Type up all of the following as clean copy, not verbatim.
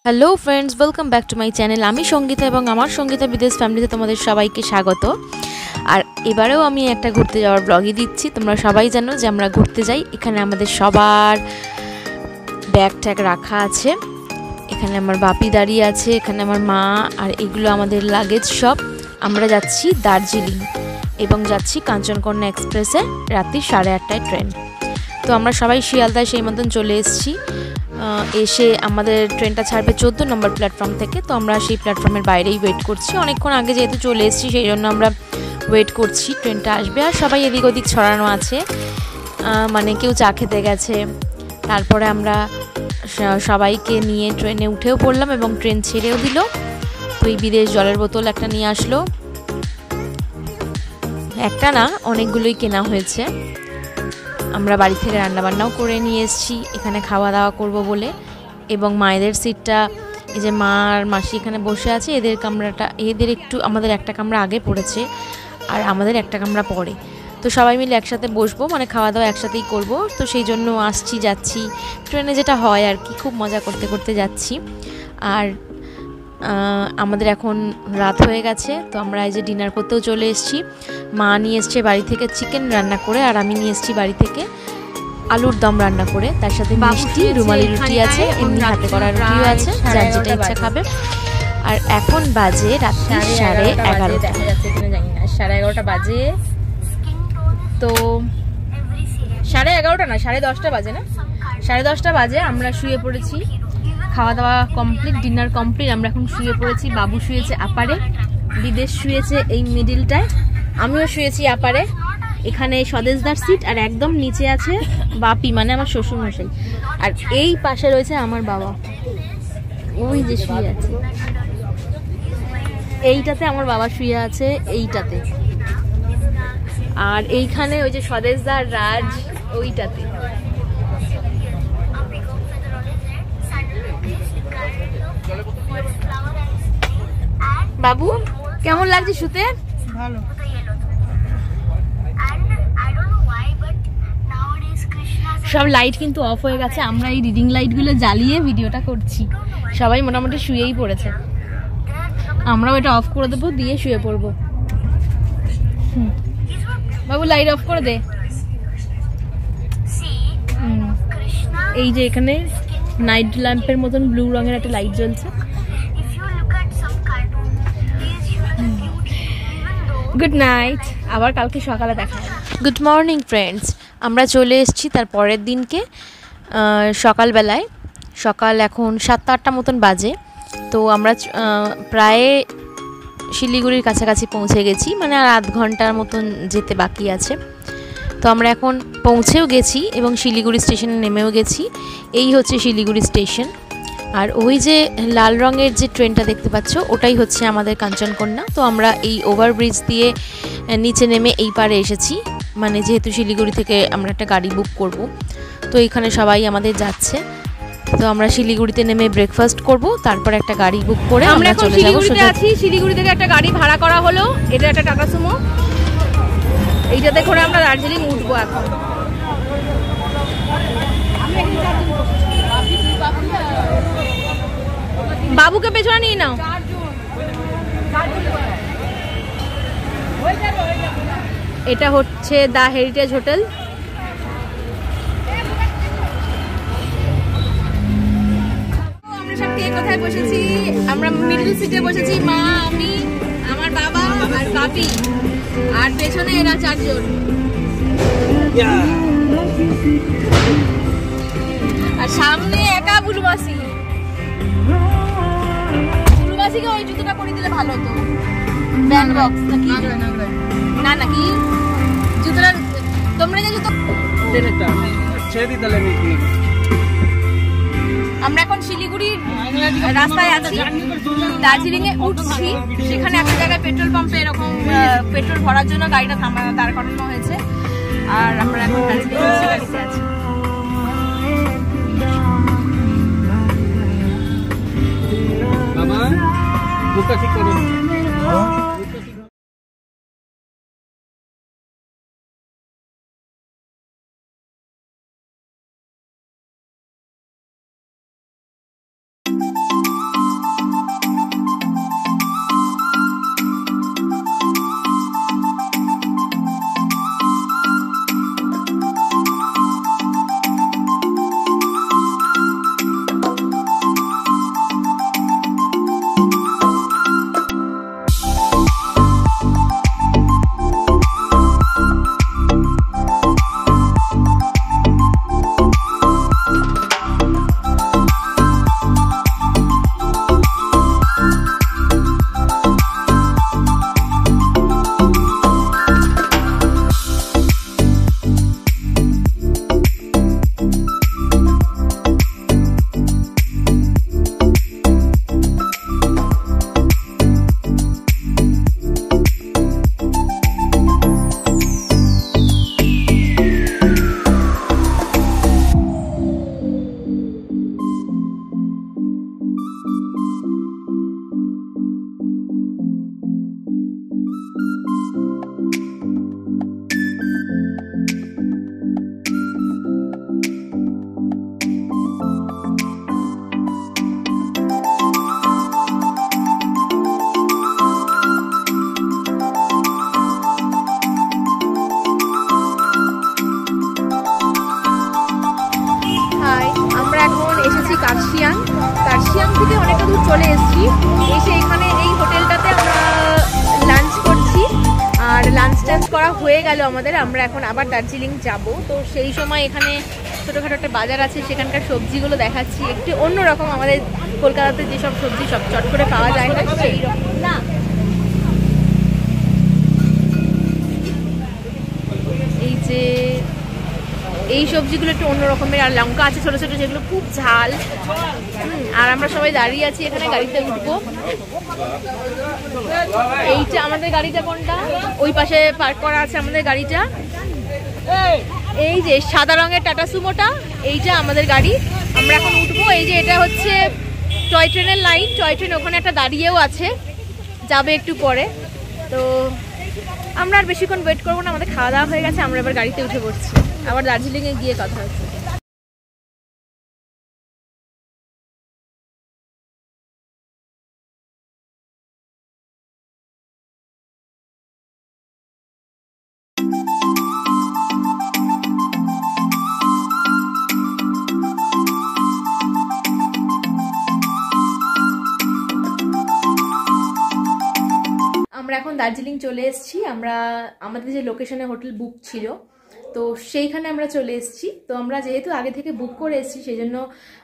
Hello friends, welcome back to my channel. আমি সঙ্গীতা এবং আমার সঙ্গীতা বিদেশ ফ্যামিলিতে তোমাদের সবাইকে স্বাগত। আর এবারেও আমি একটা ঘুরতে যাওয়ার ব্লগই দিচ্ছি। তোমরা সবাই জানো যে আমরা ঘুরতে যাই। এখানে আমাদের সবার ব্যাগ ট্যাগ রাখা আছে। এখানে আমার বাপি দাঁড়িয়ে আছে, এখানে আমার মা, আর এগুলো আমাদের লাগেজ সব। আমরা যাচ্ছি দার্জিলিং এবং যাচ্ছি কাঞ্চনকন্যা এক্সপ্রেসে, রাত্রি 8:30টায় ট্রেন। তো আমরা সবাই শিয়ালদায় সেই মতন চলে এসেছি। এসে আমাদের ট্রেনটা ছাড়বে 14 নম্বর প্ল্যাটফর্ম থেকে। তো আমরা সেই প্ল্যাটফর্মের বাইরেই ওয়েট করছি। অনেকক্ষণ আগে যেহেতু চলে এসেছি সেই জন্য আমরা ওয়েট করছি ট্রেনটা আসবে। আর সবাই এদিক ওদিক ছড়ানো আছে, মানে কেউ চা খেতে গেছে। তারপরে আমরা সবাইকে নিয়ে ট্রেনে উঠেও পড়লাম এবং ট্রেন ছেড়েও দিল। তো এই বিদেশ জলের বোতল একটা নিয়ে আসলো, একটা না অনেকগুলোই কেনা হয়েছে। আমরা বাড়ি থেকে রান্নাবান্নাও করে নিয়ে এসেছি এখানে খাওয়া দাওয়া করব বলে। এবং মায়েদের সিটটা, এই যে মা আর মাসি এখানে বসে আছে, এদের কামরাটা, এদের একটু আমাদের একটা কামরা আগে পড়েছে আর আমাদের একটা কামরা পরে। তো সবাই মিলে একসাথে বসবো, মানে খাওয়া দাওয়া একসাথেই করব। তো সেই জন্য আসছি যাচ্ছি ট্রেনে, যেটা হয় আর কি, খুব মজা করতে করতে যাচ্ছি। আর আমাদের এখন রাত হয়ে গেছে, তো আমরা এই যে ডিনার করতেও চলে এসেছি। মা নিয়ে এসছে বাড়ি থেকে চিকেন রান্না করে, আর আমি নিয়ে এসেছি বাড়ি থেকে আলুর দম রান্না করে। তার সাথে মিষ্টি, রুমালি রুটি আছে, এমনি হাতে করা রুটিও আছে, যার যেটা ইচ্ছা খাবে। আর এখন বাজে রাত্রি 11:30। দেখা যাচ্ছে কিনা জানি না, 11:30 বাজে। তো 11:30 না, 10:30 বাজে না, 10:30 বাজে। আমরা শুয়ে পড়েছি, খাওয়া দাওয়া কমপ্লিট, ডিনার কমপ্লিট। আমরা এখন শুয়ে পড়েছি। বাবু শুয়েছে আপারে, বিদেশ শুয়েছে এই মিডিলটায়, আমিও শুয়েছি আপারে। এখানে স্বদেশদার সিট, আর একদম নিচে আছে বাপি, মানে আমার শ্বশুর মশাই। আর এই পাশে রয়েছে আমার বাবা, ওই যে শুয়ে আছে এইটাতে, আমার বাবা শুয়ে আছে এইটাতে। আর এইখানে ওই যে স্বদেশদার রাজ ওইটাতে। বাবু কেমন লাগছে শুতে? ভালো। সব লাইট কিন্তু অফ হয়ে গেছে, আমরা এই রিডিং লাইটগুলো জ্বালিয়ে ভিডিওটা করছি। সবাই মোটামুটি শুয়েই পড়েছে, আমরাও এটা অফ করে দেবো, দিয়ে শুয়ে পড়বো। বাবু লাইট অফ করে দে। এই যে এখানে নাইট ল্যাম্পের মতন ব্লু রঙের একটা লাইট জ্বলছে। গুড নাইট, আবার কালকে সকালে দেখা হবে। গুড মর্নিং ফ্রেন্ডস, আমরা চলে এসেছি তার পরের দিনকে সকালবেলায়। সকাল এখন 7-8টা মতন বাজে। তো আমরা প্রায় শিলিগুড়ির কাছাকাছি পৌঁছে গেছি, মানে আর আধ ঘন্টার মতন যেতে বাকি আছে। তো আমরা এখন পৌঁছেও গেছি এবং শিলিগুড়ি স্টেশনে নেমেও গেছি। এই হচ্ছে শিলিগুড়ি স্টেশন। আর ওই যে লাল রঙের যে ট্রেনটা দেখতে পাচ্ছ, ওটাই হচ্ছে আমাদের কাঞ্চনকন্যা। তো আমরা এই ওভারব্রিজ দিয়ে নিচে নেমে এই পারে এসেছি, মানে যেহেতু শিলিগুড়ি থেকে আমরা একটা গাড়ি বুক করব। তো এইখানে সবাই আমাদের যাচ্ছে। তো আমরা শিলিগুড়িতে নেমে ব্রেকফাস্ট করব, তারপর একটা গাড়ি বুক করে আমরা চলে যাব। শিলিগুড়ি থেকে একটা গাড়ি ভাড়া করা হলো, এটা একটা টাটা সুমো। এইটাতে করে আমরা দার্জিলিং উঠবো এখন। বাবুকে পেছনে নিয়ে নাও। এটা হচ্ছে দ্য হেরিটেজ হোটেল। আমরা সব কে কোথায় বসেছি? আমরা মিডল সিটে বসেছি, মা, আমি, আমার বাবা আর বাপি, আর পেছনে এরা 4 জন। আর সামনে একা বুলু মাসি। বুলুমাসিকে ওই জুতোটা পরিয়ে দিলে ভালো হতো। ব্যান্ড বক্স নাকি না, নাকি জুতোটা তোমরা যে জুতো আমরা এখন শিলিগুড়ির রাস্তায় আছি, দার্জিলিং এ উঠছি। সেখানে একটা জায়গায় পেট্রোল পাম্পে এরকম পেট্রোল ভরার জন্য গাড়িটা দাঁড় করানো হয়েছে। আর আমরা এখন দার্জিলিং গাড়িতে আছি। মুখটা ঠিক করো। থেকে অনেকটা দূর চলে এসেছি, এসে এখানে এই হোটেলটাতে আমরা লাঞ্চ করছি। আর লাঞ্চ টাঞ্চ করা হয়ে গেল আমাদের, আমরা এখন আবার দার্জিলিং যাব। তো সেই সময় এখানে ছোটোখাটো একটা বাজার আছে, সেখানকার সবজিগুলো দেখাচ্ছি। একটু অন্যরকম, আমাদের কলকাতাতে যেসব সবজি সব চট করে পাওয়া যায় না সেই রকম না। এই যে এই সবজিগুলো একটু অন্য রকমের, আর লঙ্কা আছে ছোট ছোট যেগুলো খুব ঝাল। আর আমরা সবাই দাঁড়িয়ে আছি এখানে, গাড়িতে উঠবো। এইটা আমাদের গাড়িটা, কোনটা ওই পাশে পার্ক করা আছে আমাদের গাড়িটা। এই যে সাদা রঙের টাটা সুমোটা, এইটা আমাদের গাড়ি। আমরা এখন উঠবো। এই যে এটা হচ্ছে টয় ট্রেনের লাইন, টয় ট্রেন ওখানে একটা দাঁড়িয়েও আছে, যাবে একটু পরে। তো আমরা আর বেশিক্ষণ ওয়েট করবো না, আমাদের খাওয়া দাওয়া হয়ে গেছে, আমরা এবার গাড়িতে উঠে পড়ছি। আবার দার্জিলিংয়ে গিয়ে কথা হচ্ছে। আমরা এখন দার্জিলিং চলে এসেছি। আমরা আমাদের যে লোকেশনে হোটেল বুক ছিল, তো সেইখানে আমরা চলে এসেছি। তো আমরা যেহেতু আগে থেকে বুক করে এসেছি, সেই জন্য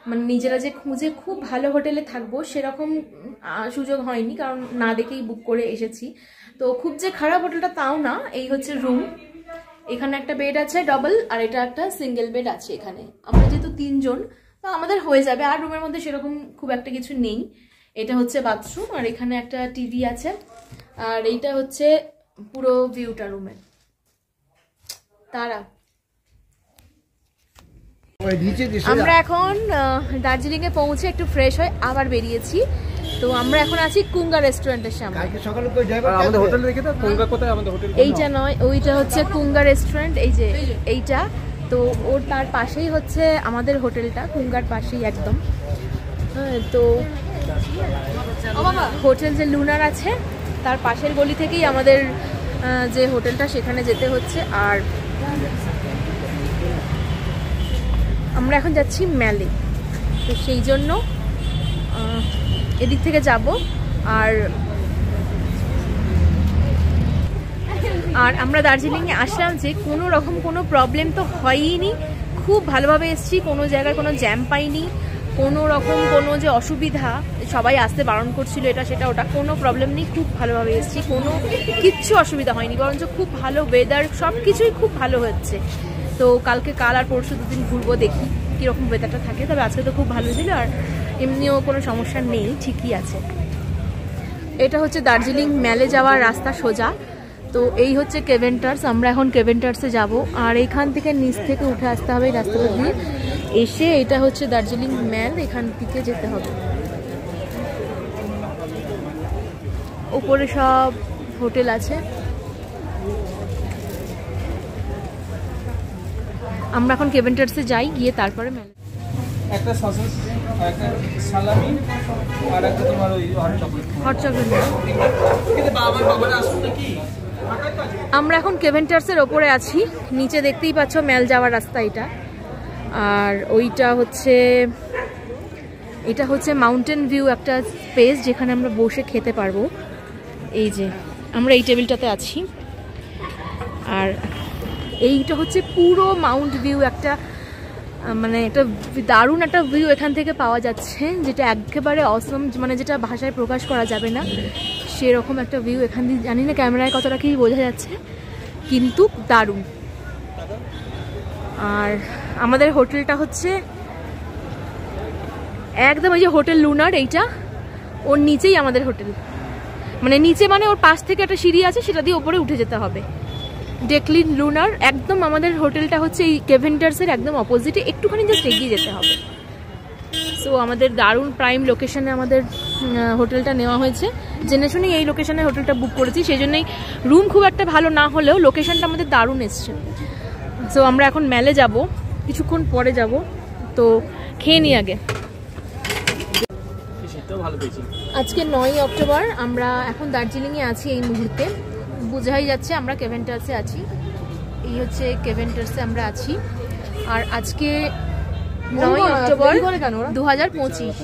মানে নিজেরা যে খুঁজে খুব ভালো হোটেলে থাকবো সেরকম সুযোগ হয়নি, কারণ না দেখেই বুক করে এসেছি। তো খুব যে খারাপ হোটেলটা তাও না। এই হচ্ছে রুম, এখানে একটা বেড আছে ডাবল, আর এটা একটা সিঙ্গেল বেড আছে এখানে। আমরা যেহেতু 3 জন, তো আমাদের হয়ে যাবে। আর রুমের মধ্যে সেরকম খুব একটা কিছু নেই। এটা হচ্ছে বাথরুম, আর এখানে একটা টিভি আছে। আর এইটা হচ্ছে পুরো ভিউটা রুমের। তারা আমরা এখন দার্জিলিং এ পৌঁছে একটু ফ্রেশ হয়ে আবার বেরিয়েছি। তো আমরা এখন আছি কুঙ্গা রেস্টুরেন্টের সামনে। এইটা নয়, ওইটা হচ্ছে কুঙ্গা রেস্টুরেন্ট। এই যে এইটা, তো ওর তার পাশেই হচ্ছে আমাদের হোটেলটা, কুঙ্গার পাশেই একদম। তো হোটেল যে লুনার আছে তার পাশের গলি থেকেই আমাদের যে হোটেলটা, সেখানে যেতে হচ্ছে। আর আমরা এখন যাচ্ছি ম্যালে, তো সেই জন্য এদিক থেকে যাব। আর আমরা দার্জিলিংয়ে আসলাম যে কোনো রকম কোনো প্রবলেম তো হয়ইনি, খুব ভালোভাবে এসেছি, কোনো জায়গায় কোনো জ্যাম পাইনি, কোনো রকম কোনো যে অসুবিধা সবাই আসতে বারণ করছিল এটা সেটা ওটা কোনো প্রবলেম নেই, খুব ভালোভাবে এসেছি, কোনো কিচ্ছু অসুবিধা হয়নি, বরঞ্চ খুব ভালো ওয়েদার, সব কিছুই খুব ভালো হচ্ছে। তো কাল আর পরশু 2 দিন ঘুরবো, দেখি কীরকম ওয়েদারটা থাকে। তবে আজকে তো খুব ভালো ছিল, আর এমনিও কোনো সমস্যা নেই, ঠিকই আছে। এটা হচ্ছে দার্জিলিং ম্যালে যাওয়ার রাস্তা সোজা। তো এই হচ্ছে কেভেন্টার্স, আমরা এখন কেভেন্টার্সে যাব। আর এইখান থেকে নিচ থেকে উঠে আসতে হবে এই রাস্তাটা দিয়ে এসে। এটা হচ্ছে দার্জিলিং ম্যাল, এখান থেকে যেতে হবে। উপরে সব হোটেল আছে। আমরা এখন কেভেন্টার্সে যাই, গিয়ে তারপরে ম্যাল। একটা সসেজ, একটা সালামি, আর একটা তোমার ওই হট চকলেট। কিন্তু বাবার আসলে কি, আমরা এখন কেভেন্টার্সের ওপরে আছি, নিচে দেখতেই পাচ্ছ ম্যাল যাওয়ার রাস্তা এটা। আর এটা হচ্ছে মাউন্টেন ভিউ একটা স্পেস, যেখানে আমরা বসে খেতে পারবো। এই যে আমরা এই টেবিলটাতে আছি। আর এইটা হচ্ছে পুরো মাউন্ট ভিউ, একটা মানে একটা দারুণ একটা ভিউ এখান থেকে পাওয়া যাচ্ছে, যেটা একেবারে অসম, মানে যেটা ভাষায় প্রকাশ করা যাবে না সেরকম একটা ভিউ এখান দিয়ে। জানি না ক্যামেরায় কতটা কি বোঝা যাচ্ছে, কিন্তু দারুণ। আর আমাদের হোটেলটা হচ্ছে একদম ওই যে হোটেল লুনার, এইটা ওর নিচেই আমাদের হোটেল। মানে নিচে মানে ওর পাশ থেকে একটা সিঁড়ি আছে, সেটা দিয়ে ওপরে উঠে যেতে হবে। ডেকলিন লুনার, একদম আমাদের হোটেলটা হচ্ছে এই কেভেন্টার্সের একদম অপোজিটে, একটুখানি জাস্ট এগিয়ে যেতে হবে। সো আমাদের দারুণ প্রাইম লোকেশনে আমাদের হোটেলটা নেওয়া হয়েছে। জেনে শুনেই এই লোকেশনে হোটেলটা বুক করেছি, সেই জন্যই রুম খুব একটা ভালো না হলেও লোকেশনটা আমাদের দারুণ এসছে। সো আমরা এখন ম্যালে যাব, কিছুক্ষণ পরে যাব। তো খেয়ে নিই আগে। আজকে 9ই অক্টোবর, আমরা এখন দার্জিলিংয়ে আছি এই মুহূর্তে, বোঝাই যাচ্ছে আমরা কেভেন্টার্সে আছি। এই হচ্ছে কেভেন্টার্সে আমরা আছি। আর আজকে 9ই অক্টোবর 2025।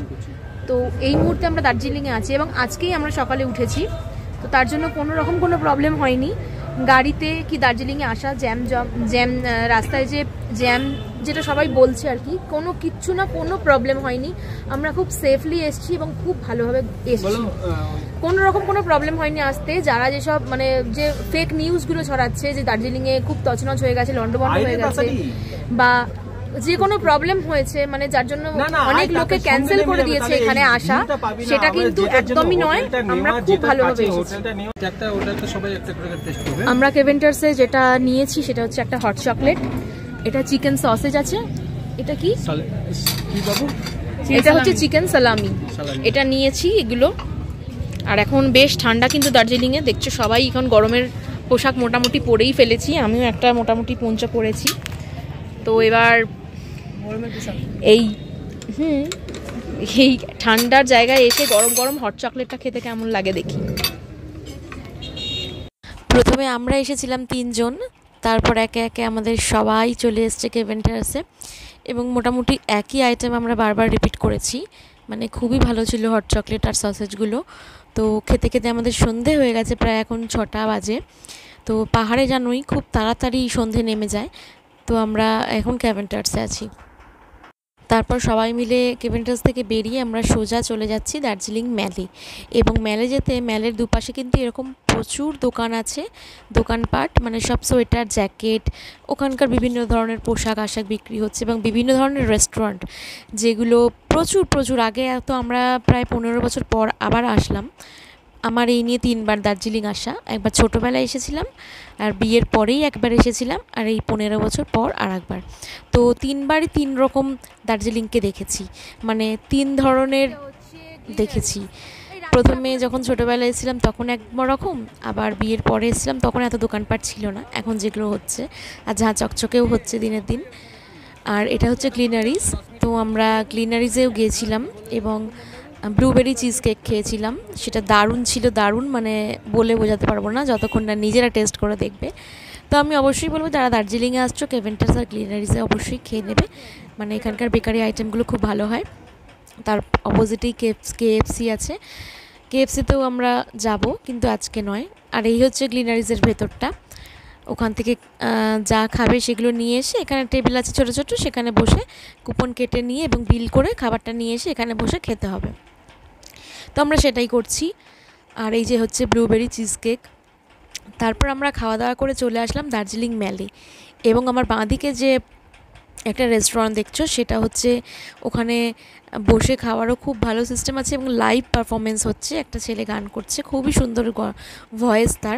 তো এই মুহূর্তে আমরা দার্জিলিংয়ে আছি এবং আজকেই আমরা সকালে উঠেছি, তো তার জন্য কোনো প্রবলেম হয়নি গাড়িতে কি দার্জিলিংয়ে আসা। জ্যাম রাস্তায় যে জ্যাম যেটা সবাই বলছে আর কি, কিচ্ছু না, কোনো প্রবলেম হয়নি। আমরা খুব সেফলি এসছি এবং খুব ভালোভাবে এসছি, কোনো প্রবলেম হয়নি আসতে। যারা যেসব মানে যে ফেক নিউজগুলো ছড়াচ্ছে যে দার্জিলিংয়ে খুব তছনছ হয়ে গেছে, লন্ডভন্ড হয়ে গেছে বা যে কোনো প্রবলেম হয়েছে, মানে যার জন্য অনেক লোকে ক্যান্সেল করে দিয়েছে এখানে আসা, সেটা কিন্তু একদমই নয়। আমরা খুব ভালোভাবে এসেছি। আমরা কেভেন্টার্সে যেটা নিয়েছি সেটা হচ্ছে একটা হট চকলেট, এটা চিকেন সসেজ আছে, এটা কি বাবু, এটা হচ্ছে চিকেন সালামি, এটা নিয়েছি এগুলো। আর এখন বেশ ঠান্ডা কিন্তু দার্জিলিংয়ে, দেখছো সবাই এখন গরমের পোশাক মোটামুটি পরেই ফেলেছি, আমিও একটা মোটামুটি পঞ্চা পরেছি। তো এবার এই এই ঠান্ডার জায়গায় এসে গরম গরম হট চকলেটটা খেতে কেমন লাগে দেখি। প্রথমে আমরা এসেছিলাম 3 জন, তারপর একে একে আমাদের সবাই চলে এসছে কেভেন্টার্সে এবং মোটামুটি একই আইটেম আমরা বারবার রিপিট করেছি। মানে খুবই ভালো ছিল হট চকলেট আর সসেজগুলো। তো খেতে খেতে আমাদের সন্ধে হয়ে গেছে, প্রায় এখন 6টা বাজে। তো পাহাড়ে জানোই খুব তাড়াতাড়ি সন্ধে নেমে যায়। তো আমরা এখন কেভেন্টার্সে আছি। তারপর সবাই মিলে কেভেন্টার্স থেকে বেরিয়ে আমরা সোজা চলে যাচ্ছি দার্জিলিং ম্যালে। এবং ম্যালে যেতে ম্যালের দুপাশে কিন্তু এরকম প্রচুর দোকান আছে, দোকানপাট, মানে সব সোয়েটার, জ্যাকেট, ওখানকার বিভিন্ন ধরনের পোশাক আশাক বিক্রি হচ্ছে এবং বিভিন্ন ধরনের রেস্টুরেন্ট, যেগুলো প্রচুর আগে। তো আমরা প্রায় 15 বছর পর আবার আসলাম। আমার এই নিয়ে 3বার দার্জিলিং আসা, একবার ছোটোবেলায় এসেছিলাম, আর বিয়ের পরেই একবার এসেছিলাম, আর এই 15 বছর পর আর একবার। তো 3বারই 3 রকম দার্জিলিংকে দেখেছি, মানে 3 ধরনের দেখেছি। প্রথমে যখন ছোটোবেলায় এসেছিলাম তখন একরকম, আবার বিয়ের পরে এসেছিলাম তখন এত দোকানপাট ছিল না, এখন যেগুলো হচ্ছে আর যা চকচকেও হচ্ছে দিনের দিন। আর এটা হচ্ছে গ্লিনারিজ, তো আমরা গ্লিনারিজেও গিয়েছিলাম এবং ব্লুবেরি চিজ কেক খেয়েছিলাম, সেটা দারুণ ছিল, দারুণ, মানে বলে বোঝাতে পারবো না যতক্ষণ না নিজেরা টেস্ট করে দেখবে। তো আমি অবশ্যই বলবো যারা দার্জিলিংয়ে আসছো কেভেন্টার্স আর গ্লিনারিজে অবশ্যই খেয়ে নেবে, মানে এখানকার বেকারি আইটেমগুলো খুব ভালো হয়। তার অপোজিটেই কেএফসি আছে, কেএফসিতেও আমরা যাব কিন্তু আজকে নয়। আর এই হচ্ছে গ্লিনারিজের ভেতরটা, ওখান থেকে যা খাবে সেগুলো নিয়ে এসে এখানে টেবিল আছে ছোটো ছোটো, সেখানে বসে কুপন কেটে নিয়ে এবং বিল করে খাবারটা নিয়ে এসে এখানে বসে খেতে হবে। তো আমরা সেটাই করছি। আর এই যে হচ্ছে ব্লুবেরি চিজ কেক। তারপর আমরা খাওয়া দাওয়া করে চলে আসলাম দার্জিলিং ম্যালে এবং আমার বাঁদিকে যে একটা রেস্টুরেন্ট দেখছো সেটা হচ্ছে, ওখানে বসে খাওয়ারও খুব ভালো সিস্টেম আছে এবং লাইভ পারফরমেন্স হচ্ছে, একটা ছেলে গান করছে, খুবই সুন্দর ভয়েস তার।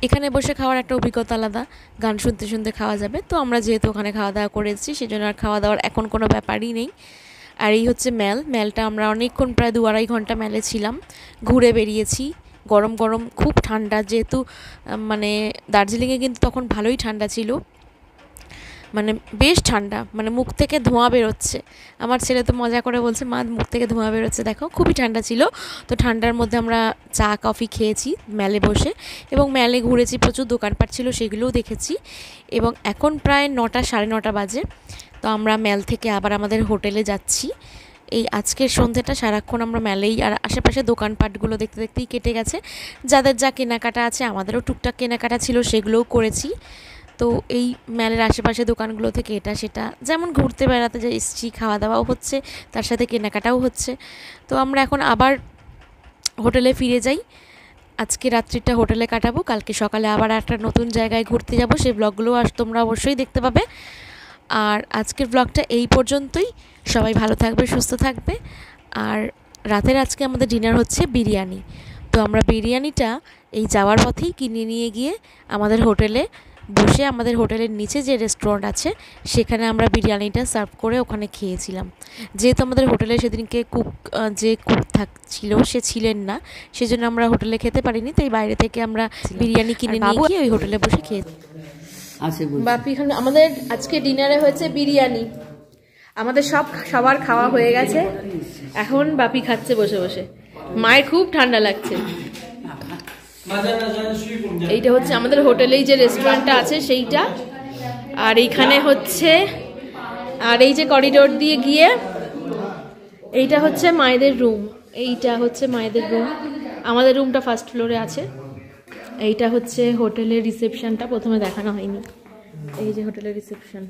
এখানে বসে খাওয়ার একটা অভিজ্ঞতা আলাদা, গান শুনতে শুনতে খাওয়া যাবে। তো আমরা যেহেতু ওখানে খাওয়া দাওয়া করেছি সেজন্য আর খাওয়া দাওয়ার এখন কোনো ব্যাপারই নেই। আর এই হচ্ছে ম্যালটা আমরা অনেকক্ষণ প্রায় 2-2.5 ঘন্টা ম্যালে ছিলাম, ঘুরে বেরিয়েছি। গরম খুব ঠান্ডা, যেহেতু মানে দার্জিলিংয়ে কিন্তু তখন ভালোই ঠান্ডা ছিল, মানে বেশ ঠান্ডা, মানে মুখ থেকে ধোঁয়া বেরোচ্ছে। আমার ছেলে তো মজা করে বলছে, মা মুখ থেকে ধোঁয়া বেরোচ্ছে দেখো, খুবই ঠান্ডা ছিল। তো ঠান্ডার মধ্যে আমরা চা কফি খেয়েছি ম্যালে বসে এবং ম্যালে ঘুরেছি, প্রচুর দোকানপাট ছিল সেগুলোও দেখেছি। এবং এখন প্রায় 9টা 9:30 বাজে। তো আমরা ম্যাল থেকে আবার আমাদের হোটেলে যাচ্ছি। এই আজকের সন্ধ্যাটা সারাক্ষণ আমরা ম্যালেই আর আশেপাশে দোকানপাটগুলো দেখতে দেখতেই কেটে গেছে। যাদের যা কেনাকাটা আছে, আমাদেরও টুকটাক কেনাকাটা ছিল, সেগুলোও করেছি। তো এই ম্যালের আশেপাশে দোকানগুলো থেকে এটা সেটা, যেমন ঘুরতে বেড়াতে যে এসছি, খাওয়া দাওয়াও হচ্ছে, তার সাথে কেনাকাটাও হচ্ছে। তো আমরা এখন আবার হোটেলে ফিরে যাই, আজকে রাত্রিটা হোটেলে কাটাবো, কালকে সকালে আবার একটা নতুন জায়গায় ঘুরতে যাব, সেই ব্লগগুলো তোমরা অবশ্যই দেখতে পাবে। আর আজকের ব্লগটা এই পর্যন্তই, সবাই ভালো থাকবে, সুস্থ থাকবে। আর রাতের আজকে আমাদের ডিনার হচ্ছে বিরিয়ানি। তো আমরা বিরিয়ানিটা এই যাওয়ার পথেই কিনে নিয়ে গিয়ে আমাদের হোটেলে বসে, আমাদের হোটেলের নিচে যে রেস্টুরেন্ট আছে সেখানে আমরা বিরিয়ানিটা সার্ভ করে ওখানে খেয়েছিলাম। যেহেতু আমাদের হোটেলে সেদিনকে যে কুক থাকছিল সে ছিলেন না, সেজন্য আমরা হোটেলে খেতে পারিনি, তাই বাইরে থেকে আমরা বিরিয়ানি কিনে নিয়ে গিয়ে ওই হোটেলে বসে খেয়েছি। বাপি, আমাদের আজকে ডিনারে হয়েছে বিরিয়ানি, আমাদের সবার খাওয়া হয়ে গেছে, এখন বাপি খাচ্ছে বসে বসে, মায়ের খুব ঠান্ডা লাগছে। এইটা হচ্ছে আমাদের হোটেলেই যে রেস্টুরেন্টটা আছে সেইটা, আর এইখানে হচ্ছে, আর এই যে করিডোর দিয়ে গিয়ে এইটা হচ্ছে মায়েদের রুম, এইটা হচ্ছে মায়েদের রুম। আমাদের রুমটা ফার্স্ট ফ্লোরে আছে। এইটা হচ্ছে হোটেলের রিসেপশনটা, প্রথমে দেখানো হয়নি। এই যে হোটেলের রিসেপশন।